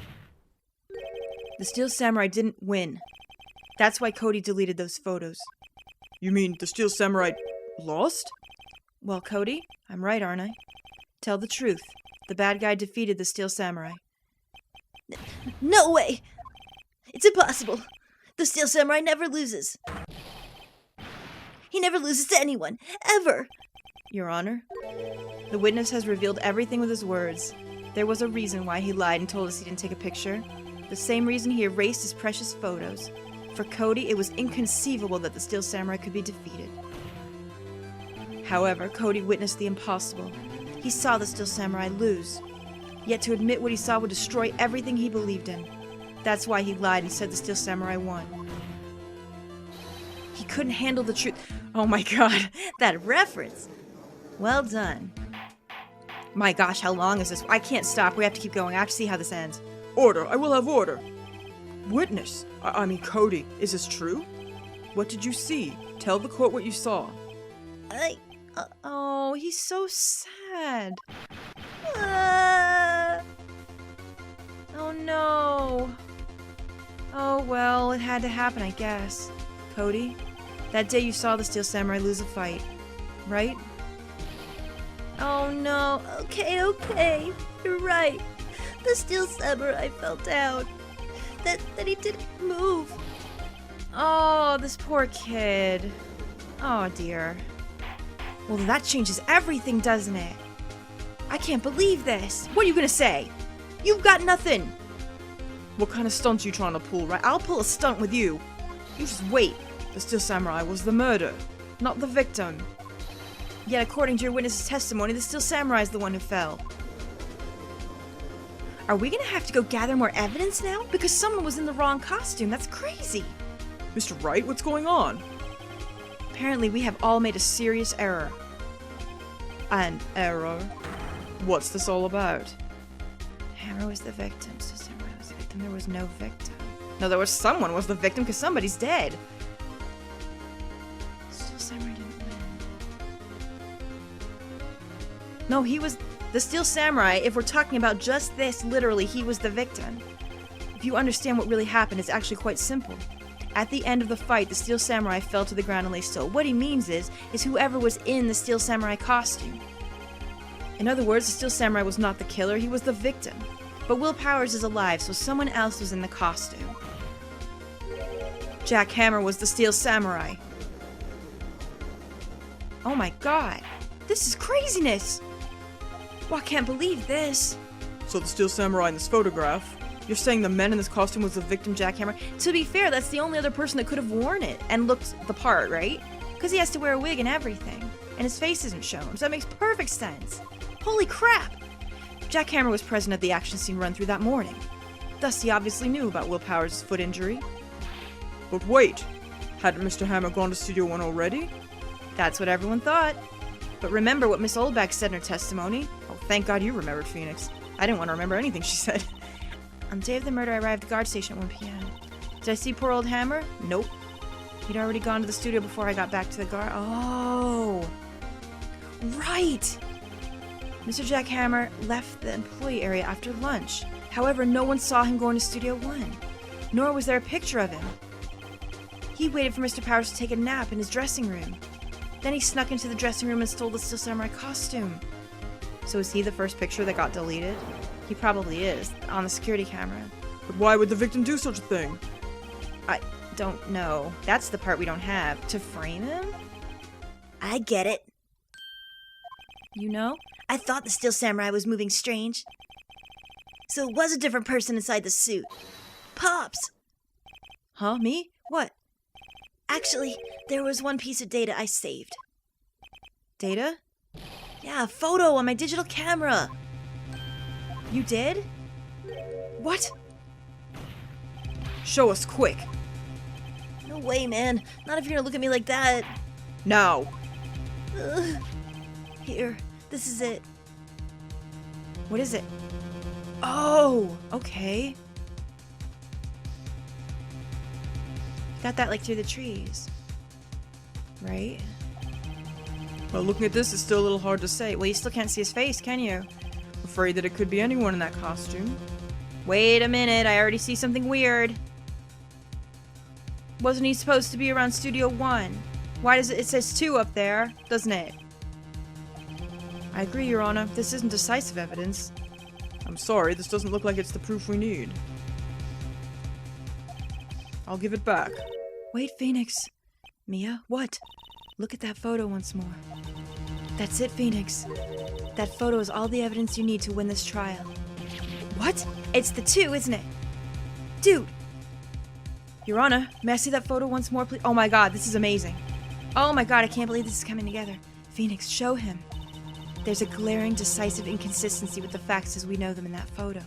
The Steel Samurai didn't win. That's why Cody deleted those photos. You mean the Steel Samurai lost? Well, Cody, I'm right, aren't I? Tell the truth. The bad guy defeated the Steel Samurai. No way! It's impossible. The Steel Samurai never loses. He never loses to anyone, ever. Your Honor, the witness has revealed everything with his words. There was a reason why he lied and told us he didn't take a picture. The same reason he erased his precious photos. For Cody, it was inconceivable that the Steel Samurai could be defeated. However, Cody witnessed the impossible. He saw the Steel Samurai lose. Yet to admit what he saw would destroy everything he believed in. That's why he lied and said the Steel Samurai won. He couldn't handle the truth. Oh my god, that reference! Well done. My gosh, how long is this? I can't stop. We have to keep going. I have to see how this ends. Order. I will have order. Witness. I mean, Cody, is this true? What did you see? Tell the court what you saw. Oh, he's so sad. Oh no. Oh well, it had to happen, I guess. Cody, that day you saw the Steel Samurai lose a fight, right? Oh no. Okay. You're right. The Steel Samurai fell down. that he didn't move. Oh, this poor kid. Oh, dear. Well, that changes everything, doesn't it? I can't believe this. What are you gonna say? You've got nothing. What kind of stunt you trying to pull, right? I'll pull a stunt with you. You just wait. The Steel Samurai was the murder, not the victim. Yet, according to your witness's testimony, the Steel Samurai is the one who fell. Are we gonna have to go gather more evidence now? Because someone was in the wrong costume. That's crazy. Mr. Wright, what's going on? Apparently, we have all made a serious error. An error? What's this all about? Hammer was the victim. Steel Samurai was the victim. There was no victim. No, there was someone was the victim because somebody's dead. Steel Samurai didn't win. No, he was the Steel Samurai. If we're talking about just this, literally, he was the victim. If you understand what really happened, it's actually quite simple. At the end of the fight, the Steel Samurai fell to the ground and lay still. What he means is whoever was in the Steel Samurai costume. In other words, the Steel Samurai was not the killer, he was the victim. But Will Powers is alive, so someone else was in the costume. Jack Hammer was the Steel Samurai. Oh my god. This is craziness! Well, I can't believe this. So the Steel Samurai in this photograph, you're saying the man in this costume was the victim, Jack Hammer? To be fair, that's the only other person that could have worn it and looked the part, right? Because he has to wear a wig and everything. And his face isn't shown, so that makes perfect sense. Holy crap! Jack Hammer was present at the action scene run-through that morning. Thus, he obviously knew about Will Powers' foot injury. But wait, hadn't Mr. Hammer gone to Studio One already? That's what everyone thought. But remember what Miss Oldback said in her testimony? Oh, thank God you remembered, Phoenix. I didn't want to remember anything she said. On the day of the murder, I arrived at the guard station at 1 p.m. Did I see poor old Hammer? Nope. He'd already gone to the studio before I got back to the guard. Oh! Right! Mr. Jack Hammer left the employee area after lunch. However, no one saw him going to Studio One. Nor was there a picture of him. He waited for Mr. Powers to take a nap in his dressing room. Then he snuck into the dressing room and stole the Steel Samurai costume. So is he the first picture that got deleted? He probably is, on the security camera. But why would the victim do such a thing? I don't know. That's the part we don't have. To frame him? I get it. You know? I thought the Steel Samurai was moving strange. So it was a different person inside the suit. Pops! Huh? Me? What? Actually, there was one piece of data I saved. Data? Yeah, a photo on my digital camera. You did? What? Show us quick. No way, man. Not if you're gonna look at me like that. Now. Ugh. Here, this is it. What is it? Oh, okay. Got that like through the trees. Right? Well, looking at this, it's still a little hard to say. Well, you still can't see his face, can you? Afraid that it could be anyone in that costume. Wait a minute, I already see something weird. Wasn't he supposed to be around Studio One? Why does it says 2 up there, doesn't it? I agree, Your Honor. This isn't decisive evidence. I'm sorry, this doesn't look like it's the proof we need. I'll give it back. Wait, Phoenix. Mia, what? Look at that photo once more. That's it, Phoenix. That photo is all the evidence you need to win this trial. What? It's the 2, isn't it? Dude! Your Honor, may I see that photo once more, please? Oh my god, this is amazing. Oh my god, I can't believe this is coming together. Phoenix, show him. There's a glaring, decisive inconsistency with the facts as we know them in that photo.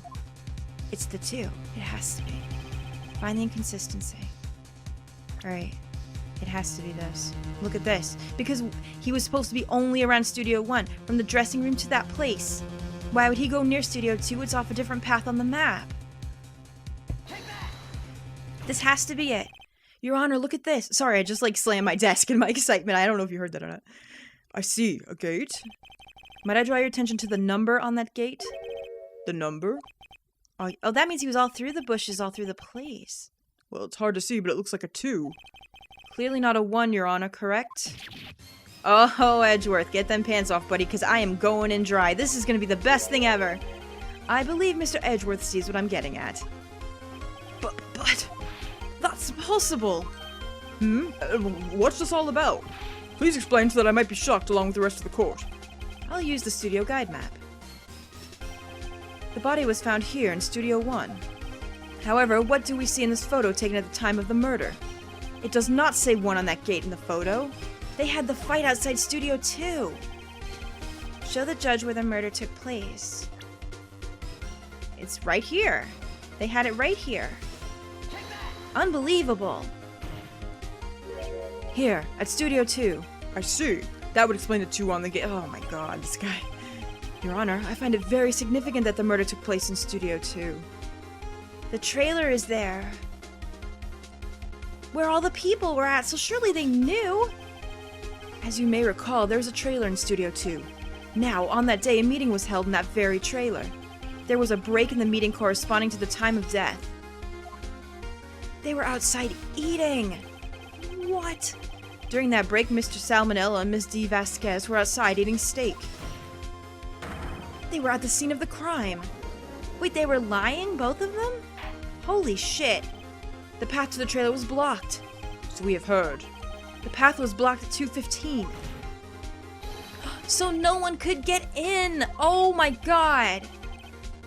It's the 2. It has to be. Find the inconsistency. Alright. It has to be this. Look at this. Because he was supposed to be only around Studio 1, from the dressing room to that place. Why would he go near Studio 2? It's off a different path on the map. This has to be it. Your Honor, look at this. Sorry, I just slammed my desk in my excitement. I don't know if you heard that or not. I see. A gate? Might I draw your attention to the number on that gate? The number? Oh, that means he was all through the bushes, all through the place. Well, it's hard to see, but it looks like a 2. Clearly not a 1, Your Honor, correct? Oh, Edgeworth, get them pants off, buddy, because I am going in dry. This is going to be the best thing ever. I believe Mr. Edgeworth sees what I'm getting at. That's impossible. What's this all about? Please explain so that I might be shocked along with the rest of the court. I'll use the studio guide map. The body was found here in Studio 1. However, what do we see in this photo taken at the time of the murder? It does not say 1 on that gate in the photo. They had the fight outside Studio 2. Show the judge where the murder took place. It's right here. They had it right here. Unbelievable. Here, at Studio 2. I see. That would explain the 2 on the gate. Oh my god, this guy. Your Honor, I find it very significant that the murder took place in Studio 2. The trailer is there. Where all the people were at, so surely they knew. As you may recall, there was a trailer in Studio 2. Now, on that day, a meeting was held in that very trailer. There was a break in the meeting corresponding to the time of death. They were outside eating. What? During that break, Mr. Sal Manella and Miss D. Vasquez were outside eating steak. They were at the scene of the crime. Wait, they were lying, both of them? Holy shit. The path to the trailer was blocked. So we have heard. The path was blocked at 2:15. So no one could get in! Oh my god!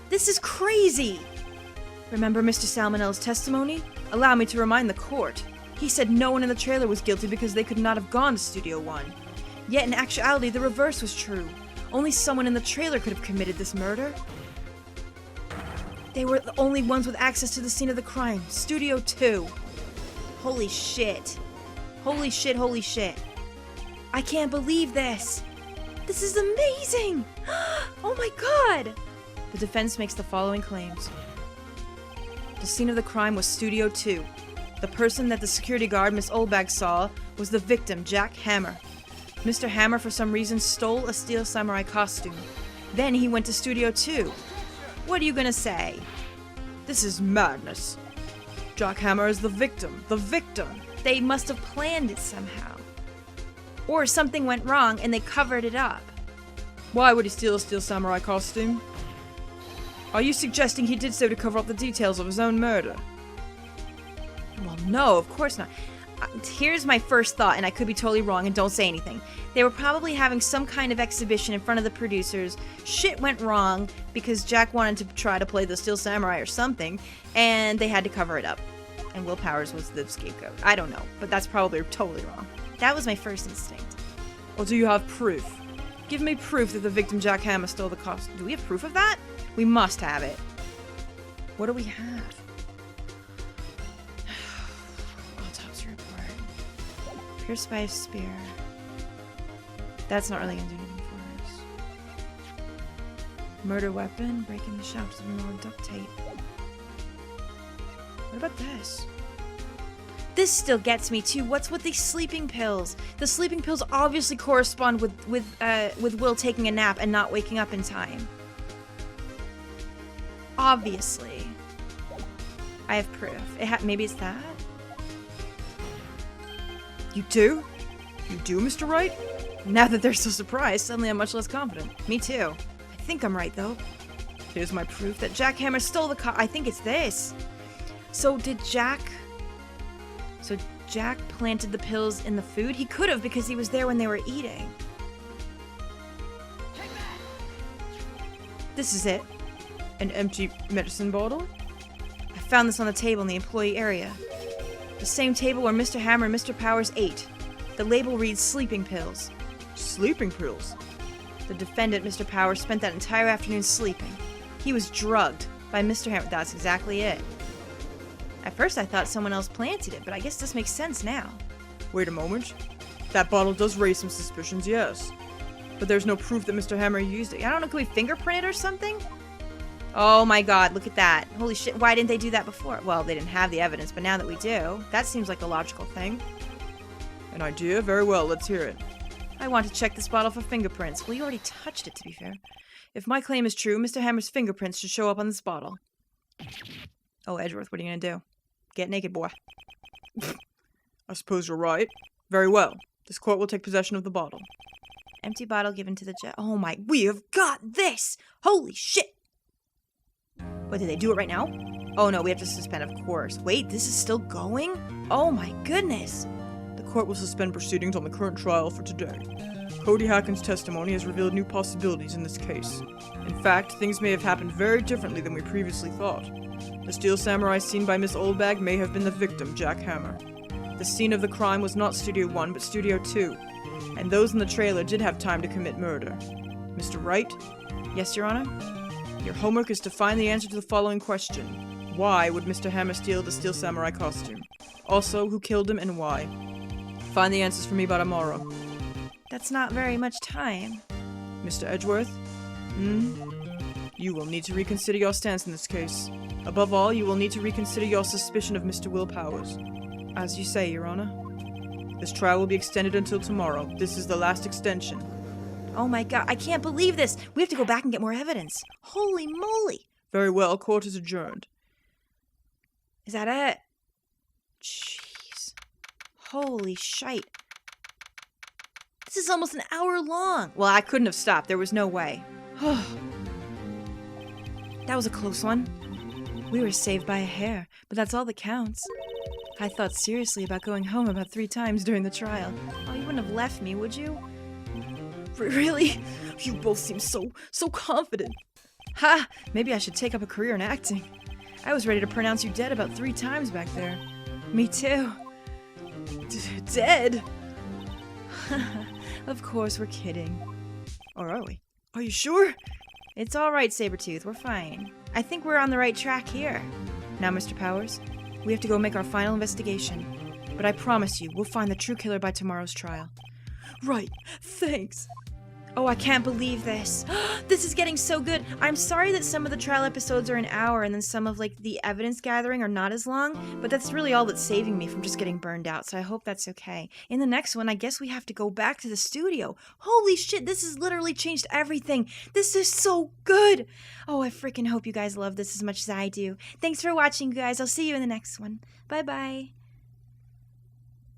This is crazy! Remember Mr. Sal Manella's testimony? Allow me to remind the court. He said no one in the trailer was guilty because they could not have gone to Studio 1. Yet in actuality, the reverse was true. Only someone in the trailer could have committed this murder. They were the only ones with access to the scene of the crime. Studio 2. Holy shit. Holy shit, holy shit. I can't believe this. This is amazing! Oh my god! The defense makes the following claims. The scene of the crime was Studio 2. The person that the security guard, Miss Oldbag, saw was the victim, Jack Hammer. Mr. Hammer, for some reason, stole a steel samurai costume. Then he went to Studio 2. What are you gonna say? This is madness. Jack Hammer is the victim. The victim! They must have planned it somehow. Or something went wrong and they covered it up. Why would he steal a steel samurai costume? Are you suggesting he did so to cover up the details of his own murder? Well, no, of course not. Here's my first thought, and I could be totally wrong, and don't say anything. They were probably having some kind of exhibition in front of the producers. Shit went wrong because Jack wanted to try to play the Steel Samurai or something, and they had to cover it up. And Will Powers was the scapegoat. I don't know, but that's probably totally wrong. That was my first instinct. Or do you have proof? Give me proof that the victim Jack Hammer stole the costume. Do we have proof of that? We must have it. What do we have? Autopsy report. Pierced by a spear. That's not really gonna do anything for us. Murder weapon, breaking the shops of more duct tape. What about this? This still gets me too. What's with these sleeping pills? The sleeping pills obviously correspond with Will taking a nap and not waking up in time. Obviously. I have proof. Maybe it's that? You do? You do, Mr. Wright? Now that they're so surprised, suddenly I'm much less confident. Me too. I think I'm right, though. Here's my proof that Jack Hammer stole the I think it's this. So Jack planted the pills in the food? He could have because he was there when they were eating. This is it. An empty medicine bottle? I found this on the table in the employee area. The same table where Mr. Hammer and Mr. Powers ate. The label reads sleeping pills. Sleeping pills? The defendant, Mr. Powers, spent that entire afternoon sleeping. He was drugged by Mr. Hammer. That's exactly it. At first I thought someone else planted it, but I guess this makes sense now. Wait a moment. That bottle does raise some suspicions, yes. But there's no proof that Mr. Hammer used it. I don't know, could we fingerprint it or something? Oh my god, look at that. Holy shit, why didn't they do that before? Well, they didn't have the evidence, but now that we do, that seems like a logical thing. An idea? Very well, let's hear it. I want to check this bottle for fingerprints. Well, you already touched it, to be fair. If my claim is true, Mr. Hammer's fingerprints should show up on this bottle. Oh, Edgeworth, what are you gonna do? Get naked, boy. I suppose you're right. Very well. This court will take possession of the bottle. Empty bottle given to the judge. Oh my, we have got this! Holy shit! What, did they do it right now? Oh no, we have to suspend, of course. Wait, this is still going? Oh my goodness. The court will suspend proceedings on the current trial for today. Cody Hawkins' testimony has revealed new possibilities in this case. In fact, things may have happened very differently than we previously thought. The steel samurai seen by Miss Oldbag may have been the victim, Jack Hammer. The scene of the crime was not Studio 1, but Studio 2, and those in the trailer did have time to commit murder. Mr. Wright, Yes, Your Honor? your homework is to find the answer to the following question. Why would Mr. Hammer steal the steel samurai costume? Also, who killed him and why? Find the answers for me by tomorrow. That's not very much time. Mr. Edgeworth? You will need to reconsider your stance in this case. Above all, you will need to reconsider your suspicion of Mr. Will Powers. As you say, Your Honor. This trial will be extended until tomorrow. This is the last extension. Oh my god, I can't believe this! We have to go back and get more evidence. Holy moly! Very well, court is adjourned. Is that it? Jeez. Holy shite. This is almost an hour long. Well, I couldn't have stopped. There was no way. That was a close one. We were saved by a hair, but that's all that counts. I thought seriously about going home about 3 times during the trial. Oh, you wouldn't have left me, would you? Really? You both seem so confident. Ha! Maybe I should take up a career in acting. I was ready to pronounce you dead about 3 times back there. Me too. Dead? Of course, we're kidding. Or are we? Are you sure? It's all right, Sabretooth. We're fine. I think we're on the right track here. Now, Mr. Powers, we have to go make our final investigation. But I promise you, we'll find the true killer by tomorrow's trial. Right. Thanks. Oh, I can't believe this. This is getting so good. I'm sorry that some of the trial episodes are an hour and then some of the evidence gathering are not as long, but that's really all that's saving me from just getting burned out, so I hope that's okay. In the next one, I guess we have to go back to the studio. Holy shit, this has literally changed everything. This is so good. Oh, I freaking hope you guys love this as much as I do. Thanks for watching, guys. I'll see you in the next one. Bye-bye.